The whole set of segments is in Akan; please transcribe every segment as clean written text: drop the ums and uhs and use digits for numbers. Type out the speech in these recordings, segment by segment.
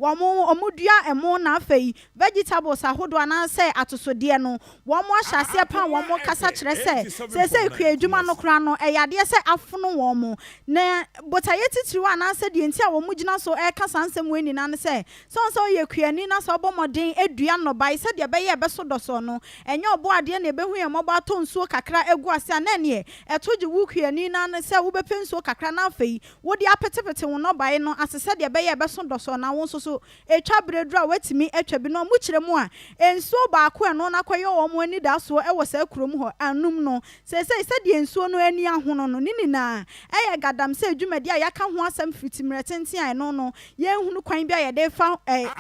omudua emo na afei vegetables ahodo ana say atosode no wo mo ahyase pa wo mo kasa kire se kua adwuma no kra no eyade se afono wo mo na botaye titiri wa na se de enti a wo mo gina so e kasa nsem we ni na se so ye kua ni na so obomoden edua no bai se de be ye be so doso no enye obo ade na ebehu ye mobo ato nsuo kakra egu ase ana ne etoji wu kua ni na se wo be pensuo kakra na afei wo de apetepete wo no bai no asese de be ye be so doso na wo so etwa bredura watimi etwa bi no mu kire mu a ensuo ba ko eno na kwaye wo mo ani da so e wo sa kurom ho anum no se de ensuo no ani ahono no ni na eye gadam se adwumadi a yaka ho asem fitimre tenten a eno no ye hunu kwan bi a ye de fa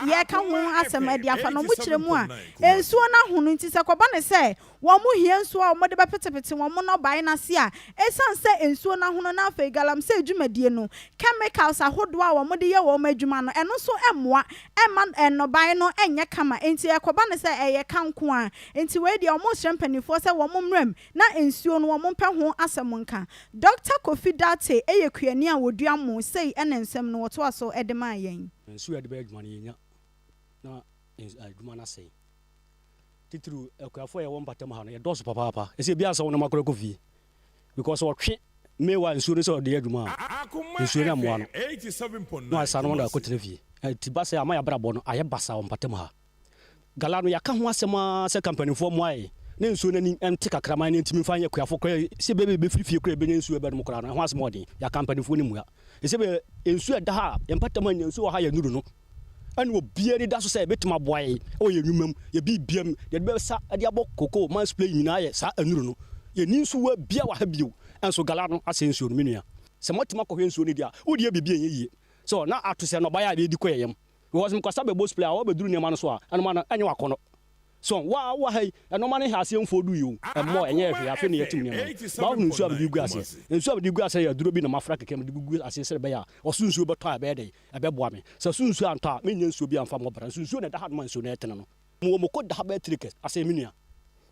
ye ka ho asem ade afa no mu kire mu a ensuo na hono nti se koba ne se wo mo hie ensuo a mo de bepetepete wo mo no bai na se a esan se ensuo na hono na afa galam se adwumadi no chemicals ahodo a wo mo de ye wo ma adwuma no eno so emmoa ema enobai no enye kama enti ekoba ne se eye kanko a enti we de omo hyempanifo se wo mo mrem na ensuo no wo mo pɛ ho asem nka Dr. Kofi Date eye kuani a wodua mo sei ene nsem no woto aso edema yen ensuo ya de be adwuma ne yenya na adwuma na sei titru ekuafo ye wo mpatam ha no ye doso papa ese bia so no makoro kofi because wo twe mewa ensuo no so de adwuma ensuo na mo ano 87.9 no asa no da ko televi ti ba se amaya brabo no aye basa wo mpatam ha gala no yaka ho asema se company fo mo ai na ensuo na ni ente kakrama na ntimi fa ye kuafo kra se be frifie kra be ensuo be no kra no ho asema odin ya company fo ni mu ya ese be ensuo da ha ye mpatam anya ensuo ha ya nuru no ani obiari da so say betima boy o ye nwumam ye bibiam ye be sa ade abọ koko man splay nyina ye sa anuru no ye ni nso wa bia wa ha bio enso gala no asensuo no menua se motima ko hwensuo ni dia o de bibia ye so na atose no baya be di ko yem because me kwasa be boss player wa be duru ne ma no so a anu ma no anya wakono so wa hey eno ma ne ha asem fo du yo emmo enye hwe afi ne yatim ne ba wo nsuo abdi gu ase nsuo abdi gu ase ya duro bi na mafra keke me gu ase sere be ya osunsuo be to abe de ebe boa me so sunsuo anta me nya nsuo bi amfa mo bra sunsuo ne da ha ma nsuo ne etene no mo ko da ha ba trike ase menua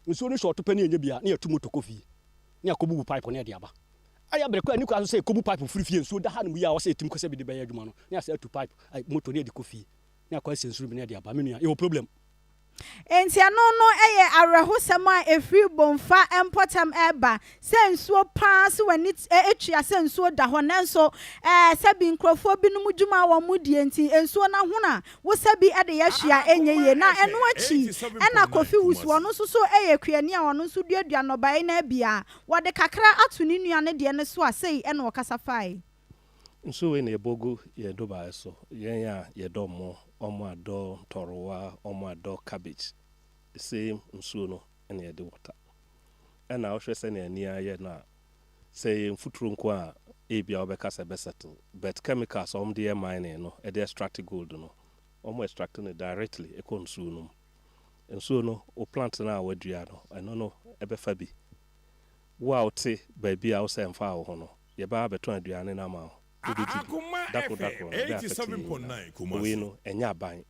nsuo ne short pani enya bia ne yatumo to kofi ne akobu pipe ne de aba aya breko ani kwa so say kobu pipe frifie nsuo da ha no ya wo say etim ko se bi de be ya adwuma no ne ase atu pipe moto ne de kofi ne akwa sensuo bi ne de aba menua e wo problem enti ano no eye arehosem a efri bomfa empotam eba sensuo pass wani etwa sensuo da ho nanso sabi nkrofo bi no mudwuma wo mudie enti ensuo na hona wo sabi ede ya hwia enyeye na eno achi ena kofi wusu no so eye kuani a wono so duadua no bai na bia wo de kakra ato ni nua ne de ne so asei ena wo kasafai nso we na ebogo ye do ba so yen ya ye do mo omo ado torowa omo ado cabbage the same nsuo no ene ye de water ena o hwese na ani aye na say mfuturo nko a ebia obeka se be settle but chemicals om de mine no e de extract gold no omo extract no directly e ko nsuo no o plant na wadua no eno no e be fa bi wa ote ba bia o se mfa wo no ye ba beto aduane na ma Akoma 87.9 Kumasi. We know enya ban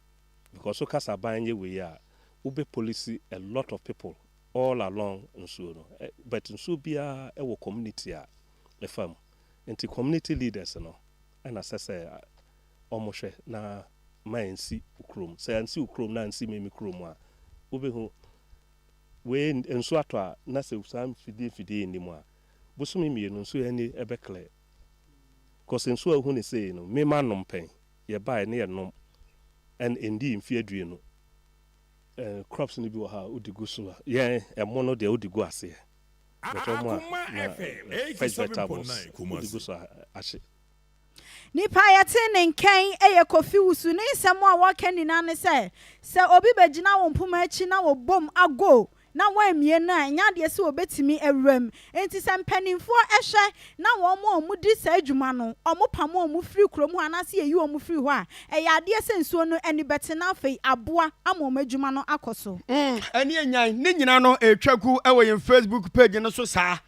because so kasa ban ye we ya ube policy a lot of people all along nsuo no but nsuo bia e wo community a e fam enti community leaders no and assess omohwe na mansi ukrom say ansi ukrom na ansi memi krom a ube hu we nsuo ato a na se usam fidie ni mu a bosumi mienu nsuo ani ebe clear because nsuo ahu ne say no me ma nom pen ye buy ne ye nom and indi mfi adue no crops ni bi wo ha odigu so ye emo no de odigu ase but omo vegetables odigu so ashe nipa yate ne nkan eye kofi wusu ne nsem a woka ni na ne se obi begina wo mpoma achi na wo bom ago na wamie na nya de se obetimi ewram enti se mpanimfo ehwe na wo mo omudi sa adwuma no omopam omu firi krom ho anase eyi omu firi ho a eya de se nsuo no ani bete na afei aboa amom adwuma no akoso ani enyan ne nyina no etwaku ewo yin Facebook page no so saa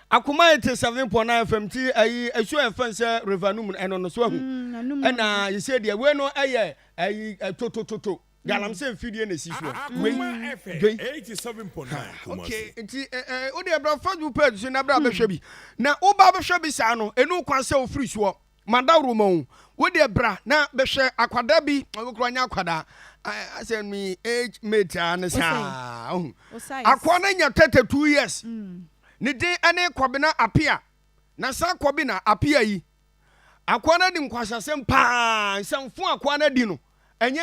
Akoma 87.9 FM ti ayi esu enfense revenue eno no so ahu na you say de we no eye ayi toto galam se mfidie na si so we 87.9 okay nti o de bra Facebook page na bra be hwe bi na o ba be hwe bi sa no enu kwan se o free so mandawro mo wo de bra na behwe akwada bi okokro nya akwada ase me age mate an sa akwa na nya 32 years ne din ane kwabena apia na sa kwabena apia yi akwa na di nkwasasem pa samfo akwa na di no enye